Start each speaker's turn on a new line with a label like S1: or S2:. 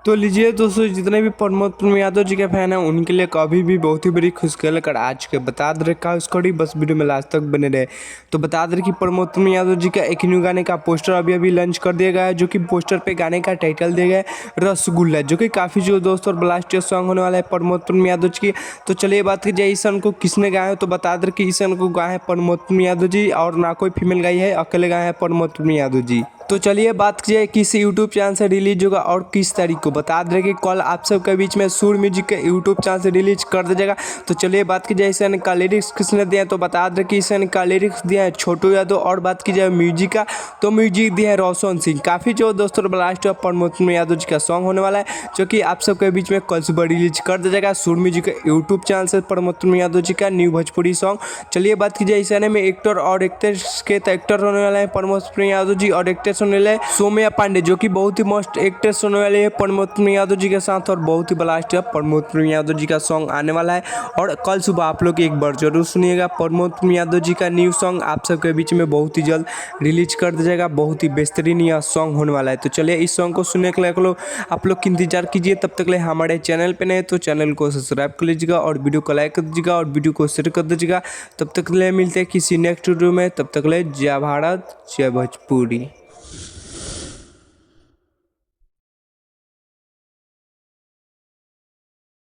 S1: तो लीजिए दोस्तों, जितने भी प्रमोद यादव जी के फैन हैं उनके लिए कभी भी बहुत ही बड़ी खुशखबरी लेकर आज के बता दे रखा है उसको, बस वीडियो में लास्ट तक बने रहे। तो बता दे कि प्रमोद यादव जी का एक न्यू गाने का पोस्टर अभी लॉन्च कर दिया गया है, जो कि पोस्टर पे गाने का टाइटल दिया गया है रसगुल्ला, जो कि काफ़ी जो दोस्तों और ब्लास्टर सॉन्ग होने वाला है प्रमोद यादव जी की। तो चलिए बात की जाए इस सॉन्ग को किसने गाया है, तो बता दे कि इस सॉन्ग को गाया है प्रमोद यादव जी, और ना कोई फीमेल गाई है, अकेले गाया है प्रमोद यादव जी। तो चलिए बात कीजिए किस यूट्यूब चैनल से रिलीज होगा और किस तारीख को। बता दें कि कल आप सबके बीच में सुर म्यूजिक के यूट्यूब चैनल से रिलीज कर दिया जाएगा। तो चलिए बात कीजिए इस गाने का लिरिक्स किसने दिया है, तो बता दें कि इस गाने का लिरिक्स दिया है छोटू यादव, और बात की जाए म्यूजिक का तो म्यूजिक दिया है रोशन सिंह। काफ़ी जो दोस्तों ब्लास्ट ऑफ प्रमोद यादव जी का सॉन्ग होने वाला है, जो कि आप सबके बीच में कल सुबह रिलीज कर दिया जाएगा सुर म्यूजिक के यूट्यूब चैनल से प्रमोद यादव जी का न्यू भोजपुरी सॉन्ग। चलिए बात की जाए इस गाने में एक्टर और एक्ट्रेस के, तो एक्टर होने वाला है प्रमोद यादव जी, और एक्ट्रेस होने वाला है सौम्या पांडे, जो कि बहुत ही मस्त एक्ट्रेस होने वाली है प्रमोद यादव जी के साथ, और बहुत ही ब्लास्ट है प्रमोद यादव जी का सॉन्ग आने वाला है। और कल सुबह आप लोग एक बार जरूर सुनिएगा प्रमोद यादव जी का न्यू सॉन्ग आप सबके बीच में बहुत ही जल्द रिलीज कर दिया जाएगा। बहुत ही बेहतरीन यह सॉन्ग होने वाला है। तो चलिए इस सॉन्ग को सुनने के लिए आप लोग इंतजार कीजिए। तब तक ले हमारे चैनल पे नए तो चैनल को सब्सक्राइब कर लीजिएगा, और वीडियो को लाइक कर दीजिएगा, और वीडियो को शेयर कर दीजिएगा। तब तक ले मिलते हैं किसी नेक्स्ट वीडियो में। तब तक ले जय भारत जय भोजपुरी।